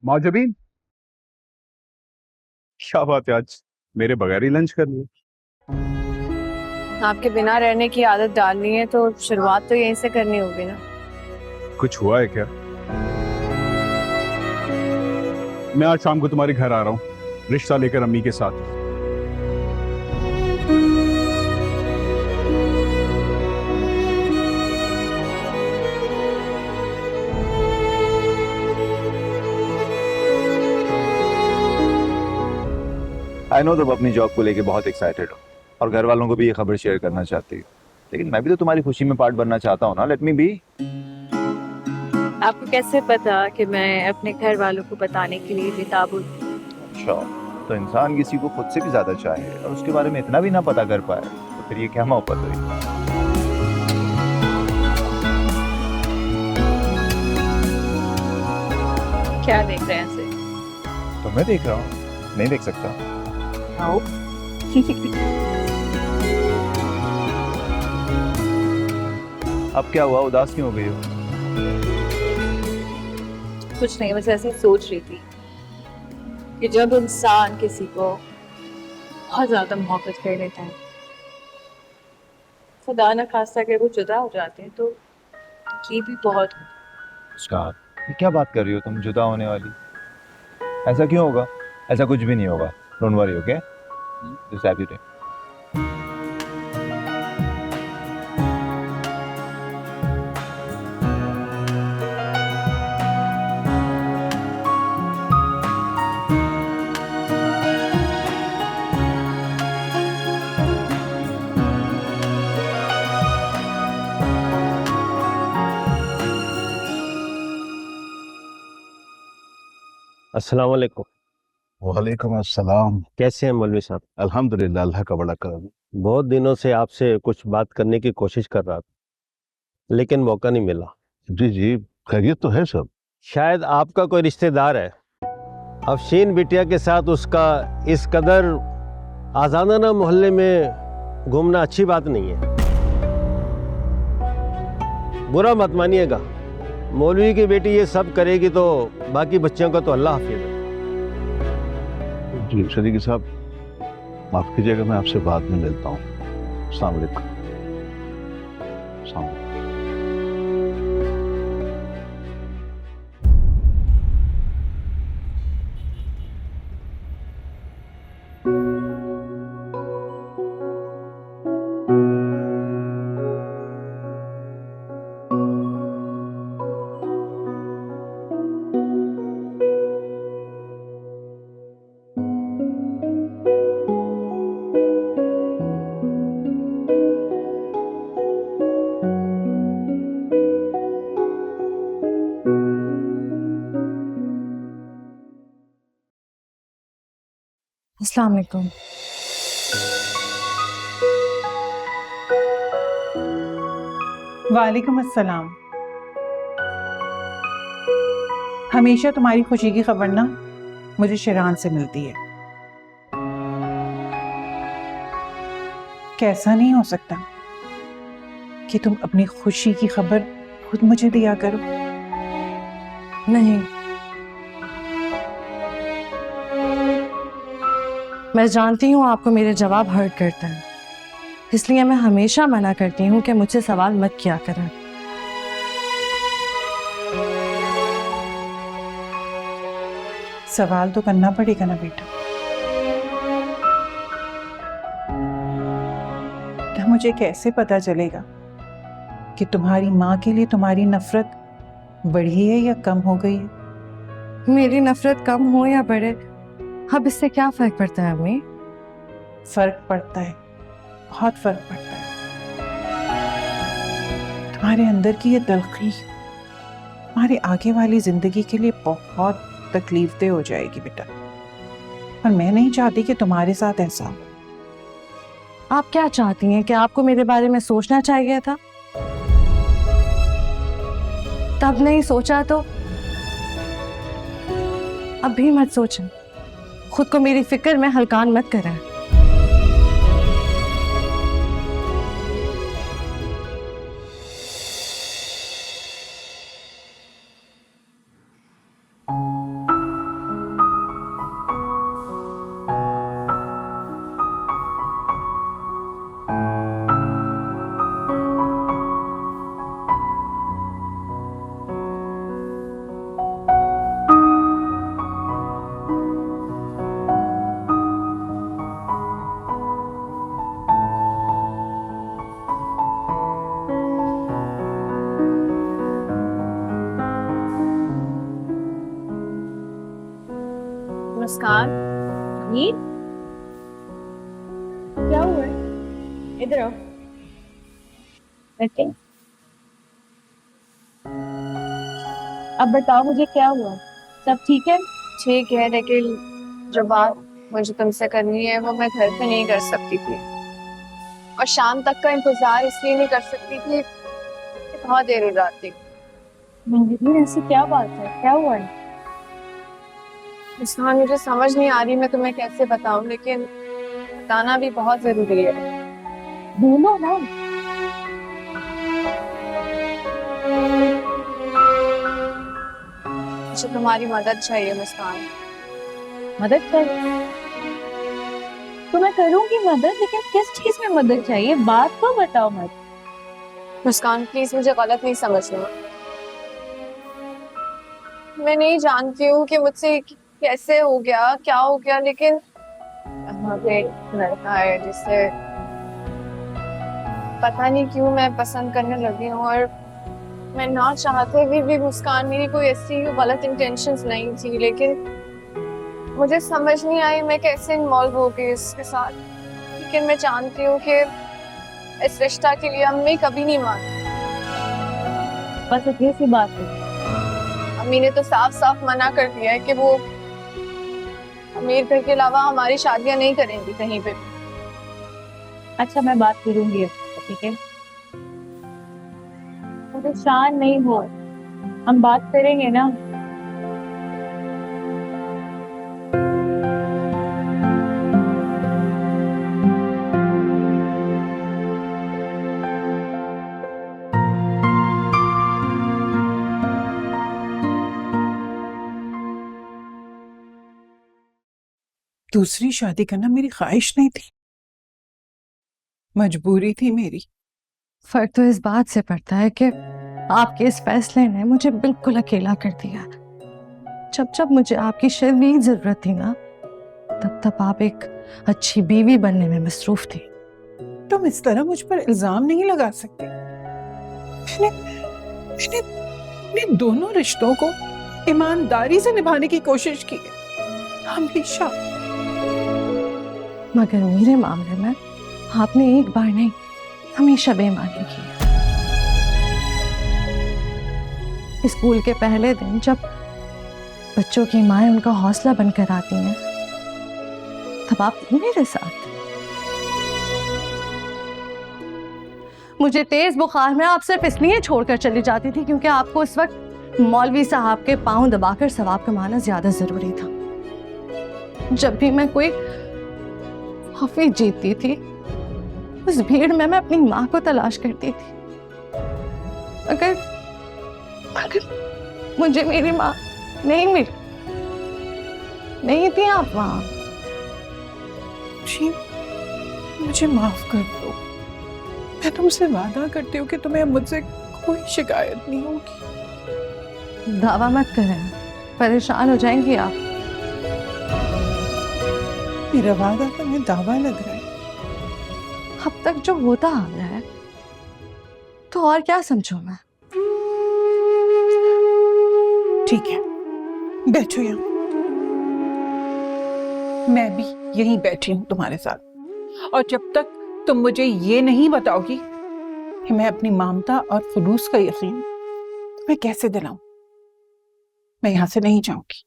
मौजबीन, क्या बात है, आज मेरे बगैर ही लंच कर लिया। आपके बिना रहने की आदत डालनी है तो शुरुआत तो यहीं से करनी होगी ना। कुछ हुआ है क्या? मैं आज शाम को तुम्हारे घर आ रहा हूँ, रिश्ता लेकर अम्मी के साथ। आई नो तुम अपनी जॉब को लेके बहुत एक्साइटेड हो और घर वालों को भी ये खबर शेयर करना चाहती हो, लेकिन मैं भी तो तुम्हारी खुशी में पार्ट बनना चाहता हूँ ना। Let me be. आपको कैसे पता कि मैं अपने घर वालों को बताने के लिए बेताब हूँ? अच्छा, तो इंसान किसी को खुद से भी ज्यादा चाहे और उसके बारे में इतना भी ना पता कर पाए तो फिर ये क्या मोहब्बत हुई? क्या देख रहे हैं ऐसे? तो मैं देख रहा हूँ, नहीं देख सकता? आओ। अब क्या हुआ, उदास क्यों हो गई हो? कुछ नहीं, बस ऐसे ही सोच रही थी कि जब इंसान किसी को बहुत ज्यादा मोहब्बत कर लेता है, खुदा न खास्ता कि वो जुदा हो जाते हैं, तो ये भी बहुत। मुस्कान, ये क्या बात कर रही हो तुम, जुदा होने वाली? ऐसा क्यों होगा? ऐसा कुछ भी नहीं होगा। Don't worry, okay? Just have your day. अस्सलाम वालेकुम। वालेकुम अस्सलाम। कैसे हैं मौलवी साहब? अल्हम्दुलिल्लाह, अल्लाह का बड़ा करम। बहुत दिनों से आपसे कुछ बात करने की कोशिश कर रहा था, लेकिन मौका नहीं मिला। जी जी, खैरियत तो है सब। शायद आपका कोई रिश्तेदार है। अफशीन बिटिया के साथ उसका इस कदर आज़ादाना मोहल्ले में घूमना अच्छी बात नहीं है। बुरा मत मानिएगा, मौलवी की बेटी ये सब करेगी तो बाकी बच्चों का तो अल्लाह हाफिज़ है। जी सदीकी साहब, माफ कीजिएगा, मैं आपसे बाद में मिलता हूँ। अस्सलाम वालेकुम। अस्सलाम वालेकुम। अस्सलाम वालेकुम। वालेकुम अस्सलाम। हमेशा तुम्हारी खुशी की खबर ना मुझे शिरान से मिलती है। कैसा नहीं हो सकता कि तुम अपनी खुशी की खबर खुद मुझे दिया करो? नहीं, मैं जानती हूँ आपको मेरे जवाब हर्ट करता है, इसलिए मैं हमेशा मना करती हूँ कि मुझसे सवाल मत किया करें। सवाल तो करना पड़ेगा ना बेटा। तो मुझे कैसे पता चलेगा कि तुम्हारी माँ के लिए तुम्हारी नफरत बढ़ी है या कम हो गई है? मेरी नफरत कम हो या बढ़े, अब इससे क्या फर्क पड़ता है अम्मी? फर्क पड़ता है, बहुत फर्क पड़ता है। तुम्हारे अंदर की ये तलखी तुम्हारे आगे वाली जिंदगी के लिए बहुत तकलीफदेह हो जाएगी बेटा, और मैं नहीं चाहती कि तुम्हारे साथ ऐसा हो। आप क्या चाहती हैं कि आपको मेरे बारे में सोचना चाहिए था? तब नहीं सोचा तो अब भी मत सोचें। खुद को मेरी फिक्र में हलकान मत करें। मुस्कान, ये क्या हुआ है? इधर आओ। बैठे। अब बताओ मुझे क्या हुआ? सब ठीक है? ठीक है, लेकिन जो बात मुझे तुमसे करनी है वो मैं घर पे नहीं कर सकती थी, और शाम तक का इंतजार इसलिए नहीं कर सकती थी कि बहुत देर हो जाती। ऐसी क्या बात है? क्या हुआ है? मुस्कान, मुझे समझ नहीं आ रही मैं तुम्हें कैसे बताऊं, लेकिन बताना भी बहुत जरूरी है। बोलो ना। मुझे तुम्हारी मदद चाहिए मुस्कान। मदद कर? तो मैं करूंगी मदद, लेकिन किस चीज में मदद चाहिए? बात तो बताओ मत। मुस्कान प्लीज मुझे गलत नहीं समझना। मैं नहीं जानती हूँ कि मुझसे कैसे हो गया, क्या हो गया, लेकिन यहाँ पे एक लड़का है जिससे पता नहीं क्यों मैं पसंद करने लगी हूँ, और मैं ना चाहते हुए भी मुस्कान, मेरी कोई ऐसी गलत इंटेंशंस नहीं थी, लेकिन मुझे समझ नहीं आई मैं कैसे इन्वॉल्व हो गई इसके साथ। लेकिन मैं जानती हूँ कि इस रिश्ता के लिए अम्मी कभी नहीं मानती। बस इतनी सी बात है। अम्मी ने तो साफ साफ मना कर दिया है कि वो अमीर घर के अलावा हमारी शादियां नहीं करेंगी कहीं पे। अच्छा, मैं बात करूंगी, ठीक है? परेशान नहीं हो, हम बात करेंगे ना। दूसरी शादी करना मेरी ख्वाहिश नहीं थी, मजबूरी थी मेरी। फर्क तो इस बात से पड़ता है कि आपके इस फैसले ने मुझे बिल्कुल अकेला कर दिया। जब जब मुझे आपकी शदीद जरूरत थी ना, तब तब आप एक अच्छी बीवी बनने में मसरूफ थी। तुम इस तरह मुझ पर इल्जाम नहीं लगा सकते। मैंने दोनों रिश्तों को ईमानदारी से निभाने की कोशिश की है, हमेशा। मगर मेरे मामले में आपने एक बार नहीं, हमेशा बेईमानी की है। स्कूल के पहले दिन जब बच्चों की माएं उनका हौसला बनकर आती हैं, तब आप थी मेरे साथ। मुझे तेज बुखार में आप सिर्फ इसलिए छोड़कर चली जाती थी क्योंकि आपको उस वक्त मौलवी साहब के पांव दबाकर सवाब कमाना ज्यादा जरूरी था। जब भी मैं कोई हफीज जीतती थी, उस भीड़ में मैं अपनी माँ को तलाश करती थी। अगर मुझे मेरी माँ नहीं मिली, नहीं थी आप वहां। जी, मुझे माफ कर दो। मैं तुमसे वादा करती हूँ कि तुम्हें मुझसे कोई शिकायत नहीं होगी। दावा मत करें, परेशान हो जाएंगी आप। मेरा वादा तुम्हें दावा लग रहा है। अब तक जो होता आ रहा है, तो और क्या समझूं मैं? ठीक है, बैठो यहाँ। मैं भी यहीं बैठी हूँ तुम्हारे साथ, और जब तक तुम मुझे ये नहीं बताओगी कि मैं अपनी ममता और खुलूस का यकीन मैं कैसे दिलाऊं, मैं यहां से नहीं जाऊंगी।